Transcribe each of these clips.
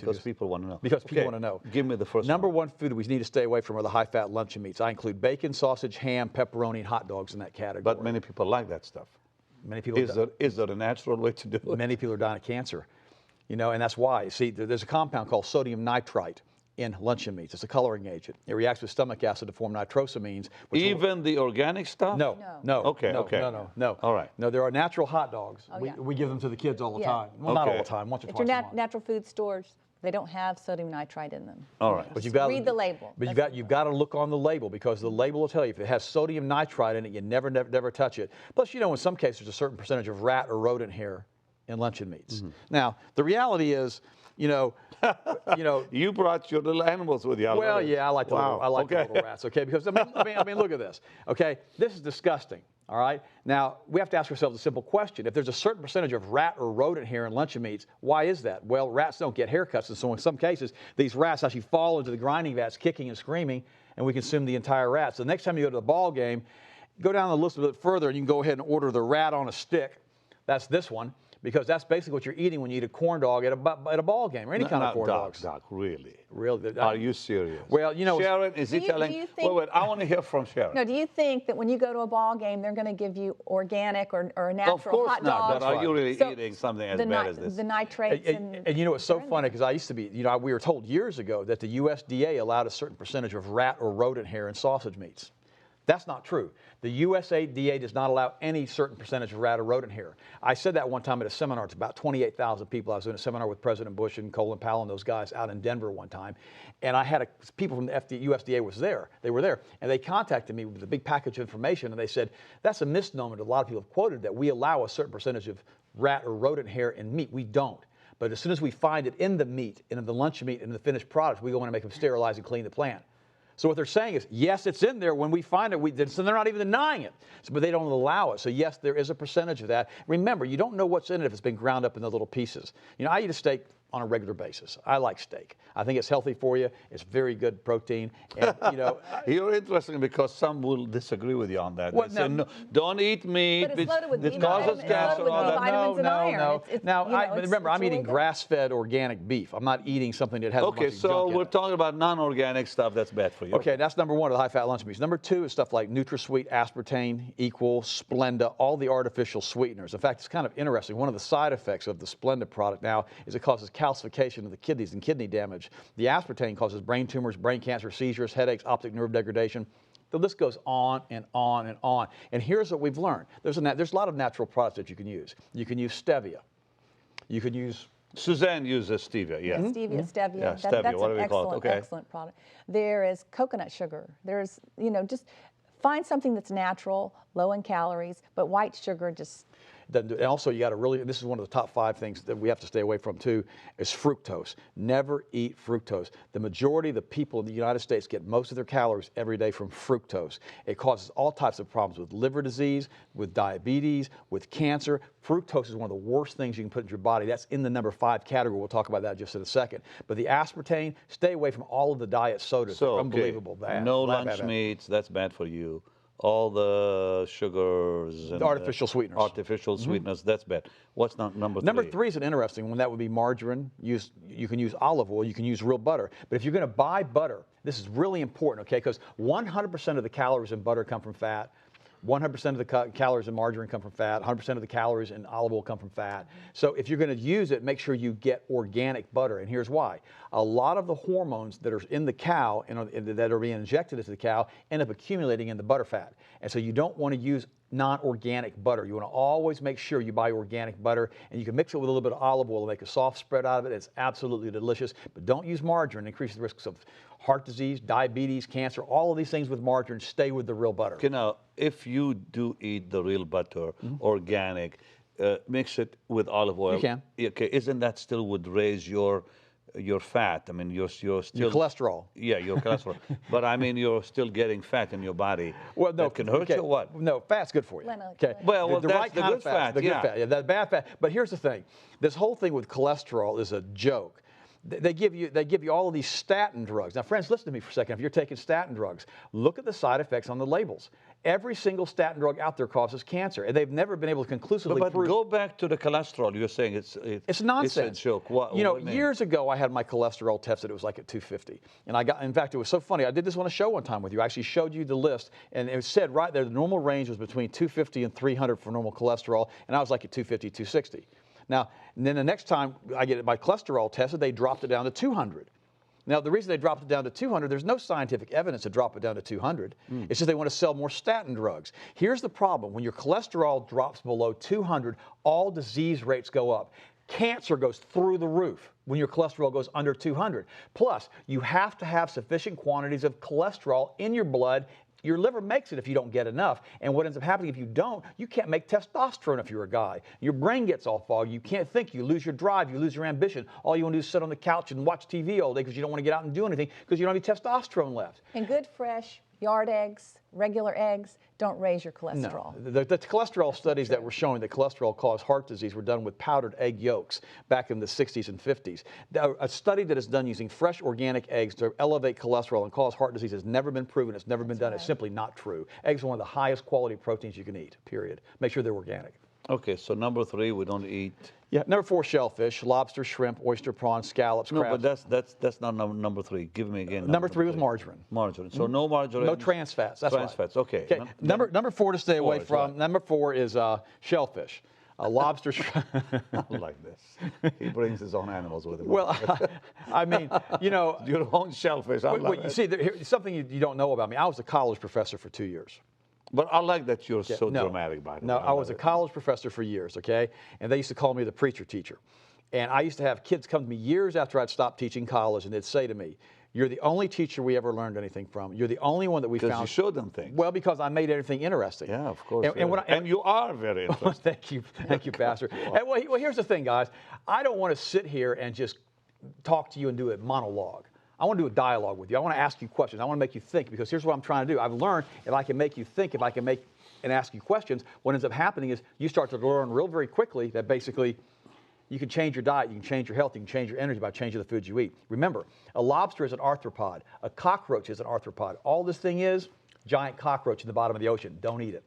Because people want to know. Because people want to know. Give me the first Number one food we need to stay away from are the high-fat luncheon meats. I include bacon, sausage, ham, pepperoni, and hot dogs in that category. But many people like that stuff. Many people is there a natural way to do it? Many people are dying of cancer, and that's why. See, there's a compound called sodium nitrite in luncheon meats. It's a coloring agent. It reacts with stomach acid to form nitrosamines. Even the organic stuff? No. Okay. No. All right. No, there are natural hot dogs. Oh, we give them to the kids all the time. Well, not all the time. Once or twice a month. Natural food stores, they don't have sodium nitrite in them. All right. But you've got read the label. But you've got to look on the label, because the label will tell you if it has sodium nitrite in it, you never touch it. Plus, in some cases, there's a certain percentage of rat or rodent hair in luncheon meats. Now, the reality is, you brought your little animals with you. Well, yeah, I like the little rats, okay? Because I mean, look at this, okay? This is disgusting. All right. Now, we have to ask ourselves a simple question. If there's a certain percentage of rat or rodent hair in luncheon meats, why is that? Well, rats don't get haircuts, and so in some cases, these rats actually fall into the grinding vats, kicking and screaming, and we consume the entire rat. So the next time you go to the ball game, go down the list a bit further, and you can go ahead and order the rat on a stick. That's this one, because that's basically what you're eating when you eat a corn dog at a ball game or any kind of corn dogs. Doc, really? Really? Are you serious? Well, Sharon, is he telling? Wait, I want to hear from Sharon. No, do you think that when you go to a ball game, they're going to give you organic or a natural hot dog? Of course not, but are you really eating something as bad as this? The nitrates and it's so funny, because I used to be, we were told years ago that the USDA allowed a certain percentage of rat or rodent hair in sausage meats. That's not true. The USDA does not allow any certain percentage of rat or rodent hair. I said that one time at a seminar. It's about 28,000 people. I was doing a seminar with President Bush and Colin Powell and those guys out in Denver one time. And I had people from the USDA was there. They were there. And they contacted me with a big package of information. And they said, that's a misnomer that a lot of people have quoted, that we allow a certain percentage of rat or rodent hair in meat. We don't. But as soon as we find it in the meat, in the lunch meat, in the finished product, we go in and make them sterilize and clean the plant. So what they're saying is, yes, it's in there. When we find it, so they're not even denying it. But they don't allow it. So yes, there is a percentage of that. Remember, you don't know what's in it if it's been ground up in the little pieces. I eat a steak on a regular basis. I like steak. I think it's healthy for you. It's very good protein. And, You're interesting, because some will disagree with you on that. Well, they say, no, don't eat meat. But it's loaded with causes cancer and all that. vitamins and iron. But remember, I'm eating grass-fed organic beef. I'm not eating something that has a bunch of junk in it. Okay, so we're talking about non-organic stuff that's bad for you. Okay, that's number one of the high-fat lunch meats. Number two is stuff like NutraSweet, aspartame, Equal, Splenda, all the artificial sweeteners. In fact, it's kind of interesting. One of the side effects of the Splenda product now is it causes calcification of the kidneys and kidney damage. The aspartame causes brain tumors, brain cancer, seizures, headaches, optic nerve degradation. The list goes on and on and on. And here's what we've learned. There's a lot of natural products that you can use. You can use stevia. You can use... Suzanne uses stevia, yeah. Stevia. Yeah, stevia, That's what do an we call it? Okay. excellent product. There is coconut sugar. There's, just find something that's natural, low in calories, but white sugar just... And also, you got to really, this is one of the top 5 things that we have to stay away from too, is fructose. Never eat fructose. The majority of the people in the United States get most of their calories every day from fructose. It causes all types of problems with liver disease, with diabetes, with cancer. Fructose is one of the worst things you can put in your body. That's in the number 5 category. We'll talk about that just in a second. But the aspartame, stay away from all of the diet sodas. They're unbelievable bad. No lunch meats, that's bad for you. All the sugars and artificial sweeteners. Artificial sweeteners, that's bad. What's number 3? Number 3 is an interesting one. That would be margarine. You can use olive oil. You can use real butter. But if you're going to buy butter, this is really important, okay? Because 100% of the calories in butter come from fat. 100% of the calories in margarine come from fat. 100% of the calories in olive oil come from fat. So if you're going to use it, make sure you get organic butter. And here's why. A lot of the hormones that are in the cow and that are being injected into the cow end up accumulating in the butter fat. And so you don't want to use non-organic butter. You want to always make sure you buy organic butter, and you can mix it with a little bit of olive oil and make a soft spread out of it. It's absolutely delicious. But don't use margarine. It increases the risks of heart disease, diabetes, cancer, all of these things with margarine. Stay with the real butter. Okay, now, if you do eat the real butter, organic, mix it with olive oil. You can. Okay, isn't that still would raise your fat? I mean, you're still... Your cholesterol. Yeah, your cholesterol. But I mean, you're still getting fat in your body. Well, no. That can hurt you or what? No, fat's good for you. Okay. Well, the that's right the kind good of fat. fat, The good fat. Yeah, that bad fat. But here's the thing. This whole thing with cholesterol is a joke. They give you all of these statin drugs. Now, friends, listen to me for a second. If you're taking statin drugs, look at the side effects on the labels. Every single statin drug out there causes cancer, and they've never been able to conclusively But prove. go back to the cholesterol. You're saying It's nonsense. It's a joke. What you know, what do you mean? years ago, I had my cholesterol tested. It was like at 250, and I got. In fact, it was so funny. I did this on a show one time with you. I actually showed you the list, and it said right there the normal range was between 250 and 300 for normal cholesterol, and I was like at 250, 260. Now, and then the next time I get my cholesterol tested, they dropped it down to 200. Now, the reason they dropped it down to 200, there's no scientific evidence to drop it down to 200. It's just they want to sell more statin drugs. Here's the problem. When your cholesterol drops below 200, all disease rates go up. Cancer goes through the roof when your cholesterol goes under 200. Plus, you have to have sufficient quantities of cholesterol in your blood. Your liver makes it if you don't get enough. And what ends up happening if you don't, you can't make testosterone if you're a guy. Your brain gets all foggy. You can't think. You lose your drive. You lose your ambition. All you want to do is sit on the couch and watch TV all day because you don't want to get out and do anything because you don't have any testosterone left. And good, fresh yard eggs, regular eggs, don't raise your cholesterol. No. The cholesterol studies that were showing that cholesterol caused heart disease were done with powdered egg yolks back in the 60s and 50s. A study that is done using fresh organic eggs to elevate cholesterol and cause heart disease has never been proven. It's never been done. It's simply not true. Eggs are one of the highest quality proteins you can eat, period. Make sure they're organic. Okay, so number 3, we don't eat. Yeah, number 4, shellfish, lobster, shrimp, oyster, prawns, scallops, No, crabs. but that's not number 3. Give me again. Number 3 was margarine. Margarine. So no margarine. No trans fats. That's trans right. fats. Okay. Okay. Number 4 to stay away is from. what? Number 4 is shellfish, lobster. I like this. He brings his own animals with him. Well, I mean, you know, your own shellfish. I love well, it. you see, here's something you don't know about me. I was a college professor for 2 years. But I like that you're so No. dramatic by it. No, I was a college professor for years, okay? And they used to call me the preacher teacher. And I used to have kids come to me years after I'd stopped teaching college, and they'd say to me, "You're the only teacher we ever learned anything from. You're the only one that we Because found." you showed them things. Well, because I made everything interesting. Yeah, of course. And you are very interesting. Thank you, Pastor. And well, here's the thing, guys. I don't want to sit here and just talk to you and do a monologue. I want to do a dialogue with you. I want to ask you questions. I want to make you think, because here's what I'm trying to do. I've learned if I can make you think, if I can make and ask you questions, what ends up happening is you start to learn very quickly that basically you can change your diet, you can change your health, you can change your energy by changing the foods you eat. Remember, a lobster is an arthropod. A cockroach is an arthropod. All this thing is, giant cockroach in the bottom of the ocean. Don't eat it.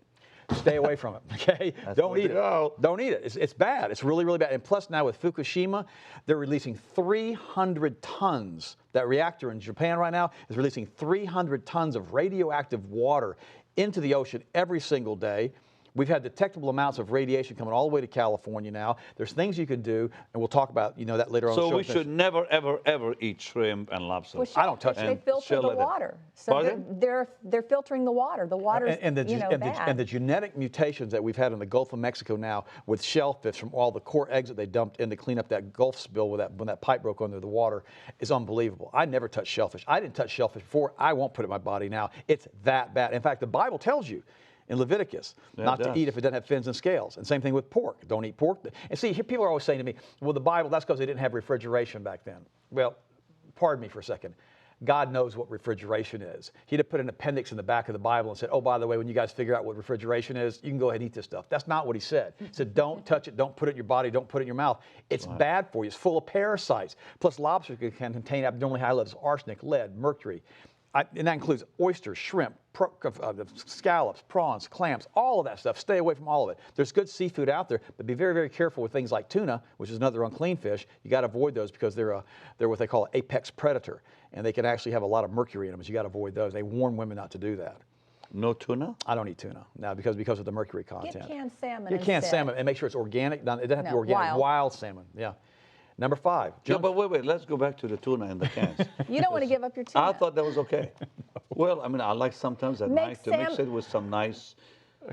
Stay away from it, okay? Don't eat it. Don't eat it. It's bad. It's really, really bad. And plus now with Fukushima, they're releasing 300 tons. That reactor in Japan right now is releasing 300 tons of radioactive water into the ocean every single day. We've had detectable amounts of radiation coming all the way to California now. There's things you can do, and we'll talk about that later on. So we should never, ever, ever eat shrimp and lobster. Well, I don't touch They it. filter the water, so Pardon? they're filtering the water. The water's and the genetic mutations that we've had in the Gulf of Mexico now with shellfish from all the core eggs that they dumped in to clean up that Gulf spill when that pipe broke under the water is unbelievable. I never touched shellfish. I didn't touch shellfish before. I won't put it in my body now. It's that bad. In fact, the Bible tells you in Leviticus not to eat if it doesn't have fins and scales. And same thing with pork. Don't eat pork. And see, here people are always saying to me, well, the Bible, that's because they didn't have refrigeration back then. Well, pardon me for a second. God knows what refrigeration is. He'd have put an appendix in the back of the Bible and said, oh, by the way, when you guys figure out what refrigeration is, you can go ahead and eat this stuff. That's not what he said. He said, don't touch it, don't put it in your body, don't put it in your mouth. It's bad for you. It's full of parasites. Plus, lobster can contain abnormally high levels of arsenic, lead, mercury. And that includes oysters, shrimp, scallops, prawns, clams, all of that stuff. Stay away from all of it. There's good seafood out there, but be very, very careful with things like tuna, which is another unclean fish. You got to avoid those because they're what they call an apex predator, and they can actually have a lot of mercury in them. So you got to avoid those. They warn women not to do that. No tuna? I don't eat tuna now because of the mercury content. Get canned salmon. Get canned instead. salmon and make sure it's organic. It doesn't have to be organic. wild. Wild salmon. Yeah. Number 5. Yeah, but wait. Let's go back to the tuna in the cans. You don't want to give up your tuna. I thought that was okay. Well, I mean, I like sometimes at Make night to mix it with some nice,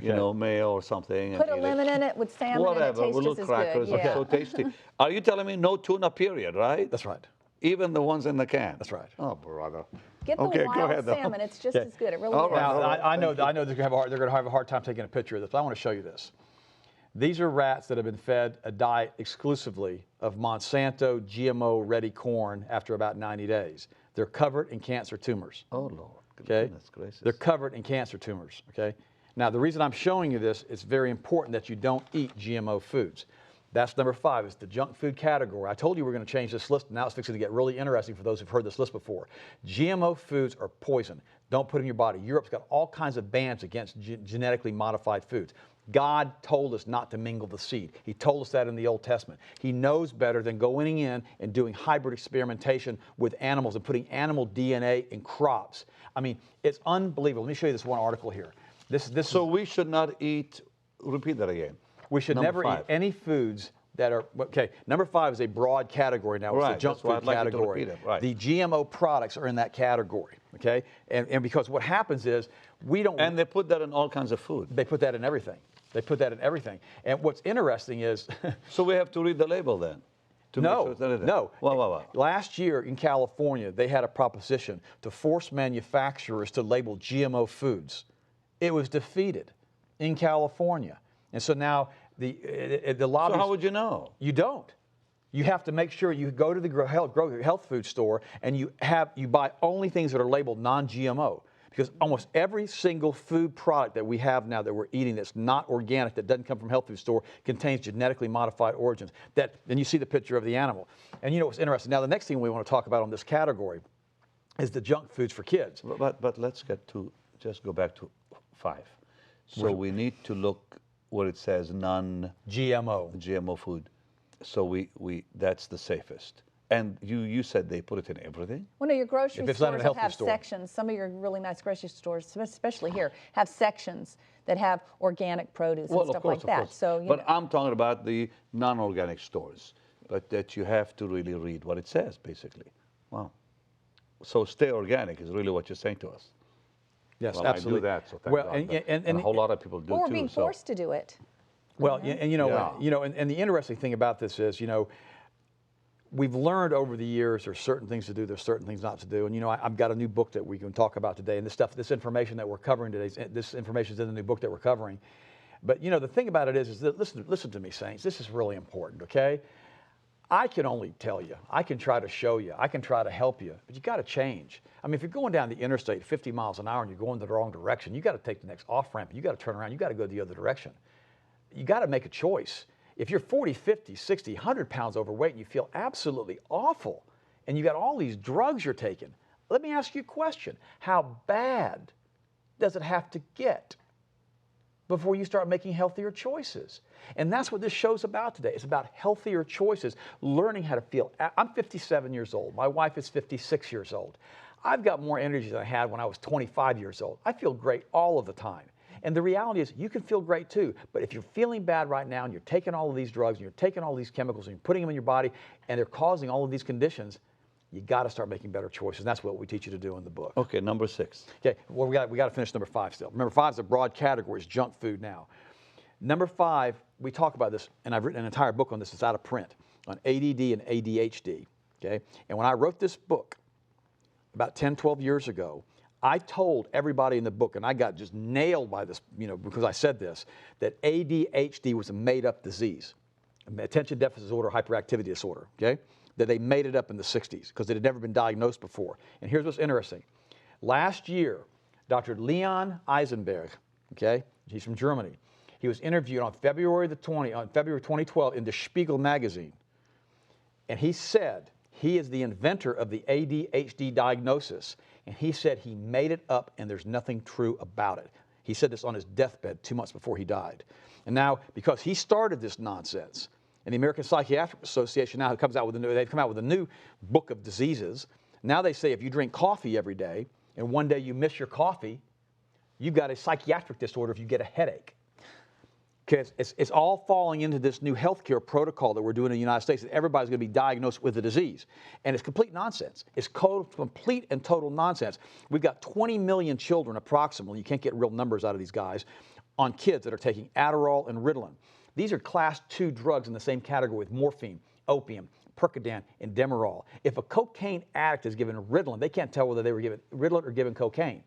mayo or something. Put a and eat lemon in it with salmon Whatever, and it with tastes little just as crackers. good. It's so tasty. Are you telling me no tuna, period, right? That's right. Even the ones in the can? That's right. Oh, brother. Get the Okay, go wild ahead, though. salmon. It's just as good. It really All is. right. Now, I know they're going to have a hard time taking a picture of this, but I want to show you this. These are rats that have been fed a diet exclusively of Monsanto GMO-ready corn after about 90 days. They're covered in cancer tumors. Oh, Lord. Okay? Goodness gracious. They're covered in cancer tumors. Okay? Now, the reason I'm showing you this, it's very important that you don't eat GMO foods. That's number 5. It's the junk food category. I told you we're going to change this list. Now it's fixing to get really interesting for those who've heard this list before. GMO foods are poison. Don't put them in your body. Europe's got all kinds of bans against genetically modified foods. God told us not to mingle the seed. He told us that in the Old Testament. He knows better than going in and doing hybrid experimentation with animals and putting animal DNA in crops. I mean, it's unbelievable. Let me show you this one article here. So we should not eat, repeat that again. We should never eat any foods that are, okay, number 5 is a broad category now. It's the junk food category. The GMO products are in that category, okay? And because what happens is we don't... And they put that in all kinds of food. They put that in everything. They put that in everything. And what's interesting is... So we have to read the label then? No. Wow. Last year in California, they had a proposition to force manufacturers to label GMO foods. It was defeated in California. And so now the lobbies... So how would you know? You don't. You have to make sure you go to the health food store and you buy only things that are labeled non-GMO. Because almost every single food product that we have now that we're eating that's not organic, that doesn't come from a health food store, contains genetically modified origins. And you see the picture of the animal. And you know what's interesting? Now the next thing we want to talk about on this category is the junk foods for kids. But let's just go back to 5. So we need to look where it says GMO food. So that's the safest. And you said they put it in everything? Well, no, your grocery If it's not in a stores health will food have store. sections. Some of your really nice grocery stores, especially here, have sections that have organic produce and stuff like that. So, but I'm talking about the non-organic stores, but that you have to really read what it says, basically. Wow. So stay organic is really what you're saying to us. Yes, well, absolutely. I do that, so thank God. And a whole lot of people do or too. being forced to do it. Well, and the interesting thing about this is, we've learned over the years there's certain things to do, there's certain things not to do. And I've got a new book that we can talk about today, and this information that we're covering today, this information is in the new book that we're covering. But the thing about it is that listen to me, Saints. This is really important, okay? I can only tell you, I can try to show you, I can try to help you, but you got to change. I mean, if you're going down the interstate 50 miles an hour and you're going the wrong direction, you got to take the next off ramp. You got to turn around. You got to go the other direction. You got to make a choice. If you're 40, 50, 60, 100 pounds overweight and you feel absolutely awful and you got all these drugs you're taking, let me ask you a question. How bad does it have to get before you start making healthier choices? And that's what this show's about today. It's about healthier choices, learning how to feel. I'm 57 years old. My wife is 56 years old. I've got more energy than I had when I was 25 years old. I feel great all of the time. And the reality is you can feel great too, but if you're feeling bad right now and you're taking all of these drugs and you're taking all these chemicals and you're putting them in your body and they're causing all of these conditions, you got to start making better choices. And that's what we teach you to do in the book. Okay, number 6. Okay, well, we got to finish number 5 still. Number 5 is a broad category, it's junk food now. Number 5, we talk about this, and I've written an entire book on this. It's out of print, on ADD and ADHD, okay? And when I wrote this book about 10, 12 years ago, I told everybody in the book, and I got just nailed by this, because I said this, that ADHD was a made-up disease, attention deficit disorder, hyperactivity disorder, okay? That they made it up in the 60s because it had never been diagnosed before. And here's what's interesting. Last year, Dr. Leon Eisenberg, okay, he's from Germany, he was interviewed on February 2012 in the Spiegel magazine. And he said he is the inventor of the ADHD diagnosis. And he said he made it up and there's nothing true about it. He said this on his deathbed 2 months before he died. And now, because he started this nonsense, and the American Psychiatric Association now they've come out with a new book of diseases. Now they say if you drink coffee every day and one day you miss your coffee, you've got a psychiatric disorder if you get a headache. Because it's all falling into this new healthcare protocol that we're doing in the United States, that everybody's going to be diagnosed with the disease. And it's complete nonsense. It's complete and total nonsense. We've got 20 million children approximately, you can't get real numbers out of these guys, on kids that are taking Adderall and Ritalin. These are class 2 drugs in the same category with morphine, opium, Percodan, and Demerol. If a cocaine addict is given Ritalin, they can't tell whether they were given Ritalin or given cocaine.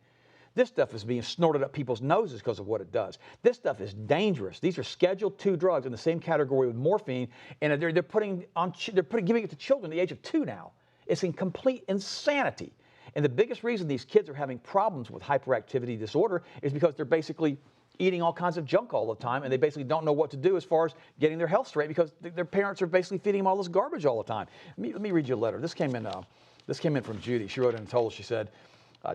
This stuff is being snorted up people's noses because of what it does. This stuff is dangerous. These are Schedule II drugs in the same category with morphine, and giving it to children at the age of 2 now. It's in complete insanity. And the biggest reason these kids are having problems with hyperactivity disorder is because they're basically eating all kinds of junk all the time, and they basically don't know what to do as far as getting their health straight because their parents are basically feeding them all this garbage all the time. Let me read you a letter. This came in from Judy. She wrote in and told us, she said,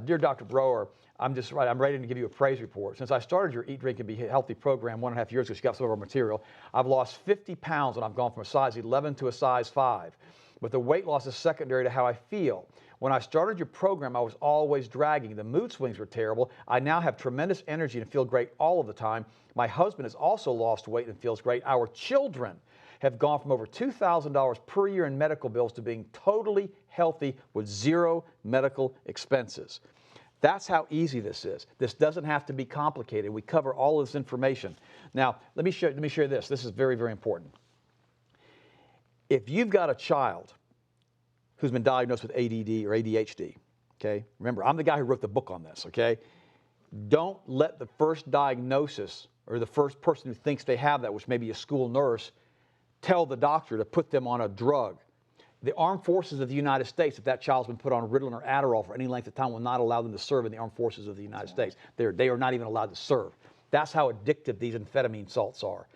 "Dear Dr. Broer, I'm ready to give you a praise report. Since I started your Eat, Drink, and Be Healthy program 1.5 years ago, she got some of our material, I've lost 50 pounds and I've gone from a size 11 to a size 5. But the weight loss is secondary to how I feel. When I started your program, I was always dragging. The mood swings were terrible. I now have tremendous energy and feel great all of the time. My husband has also lost weight and feels great. Our children have gone from over $2,000 per year in medical bills to being totally healthy with zero medical expenses." That's how easy this is. This doesn't have to be complicated. We cover all of this information. Now, let me share this. This is very, very important. If you've got a child who's been diagnosed with ADD or ADHD, okay? Remember, I'm the guy who wrote the book on this, okay? Don't let the first diagnosis or the first person who thinks they have that, which may be a school nurse, tell the doctor to put them on a drug. The Armed Forces of the United States, if that child's been put on Ritalin or Adderall for any length of time, will not allow them to serve in the Armed Forces of the United States. They are not even allowed to serve. That's how addictive these amphetamine salts are.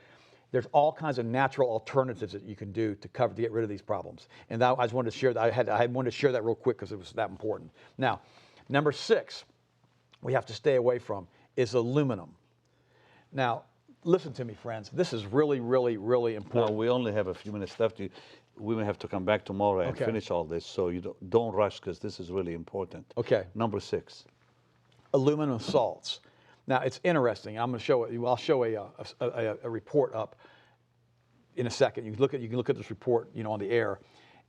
There's all kinds of natural alternatives that you can do to get rid of these problems. And I just wanted to share that. I wanted to share that real quick because it was that important. Now, number 6, we have to stay away from is aluminum. Now, listen to me, friends. This is really, really, really important. Now, we only have a few minutes left. We may have to come back tomorrow and finish all this, so you don't rush because this is really important. Okay. Number 6. Aluminum salts. Now, it's interesting. I'm going to show it. I'll show a report up in a second. You can look at this report, on the air.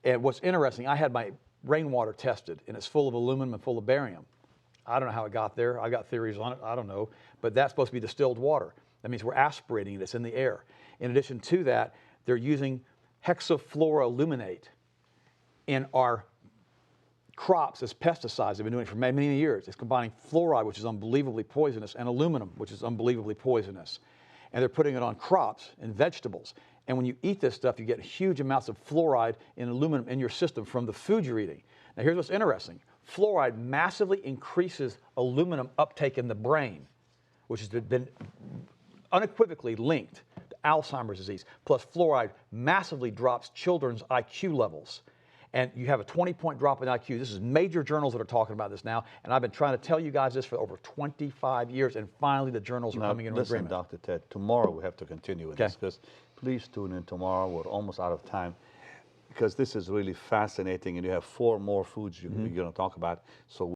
And what's interesting, I had my rainwater tested, and it's full of aluminum and full of barium. I don't know how it got there. I got theories on it. I don't know. But that's supposed to be distilled water. That means we're aspirating it. It's in the air. In addition to that, they're using hexafluoroaluminate in our crops as pesticides. They've been doing it for many, many years. It's combining fluoride, which is unbelievably poisonous, and aluminum, which is unbelievably poisonous. And they're putting it on crops and vegetables. And when you eat this stuff, you get huge amounts of fluoride and aluminum in your system from the food you're eating. Now, here's what's interesting. Fluoride massively increases aluminum uptake in the brain, which has been unequivocally linked to Alzheimer's disease. Plus, fluoride massively drops children's IQ levels. And you have a 20-point drop in IQ. This is major journals that are talking about this now, and I've been trying to tell you guys this for over 25 years, and finally the journals are coming into agreement. Listen, Dr. Ted, tomorrow we have to continue with this, because please tune in tomorrow. We're almost out of time, because this is really fascinating, and you have 4 more foods you're going to talk about. So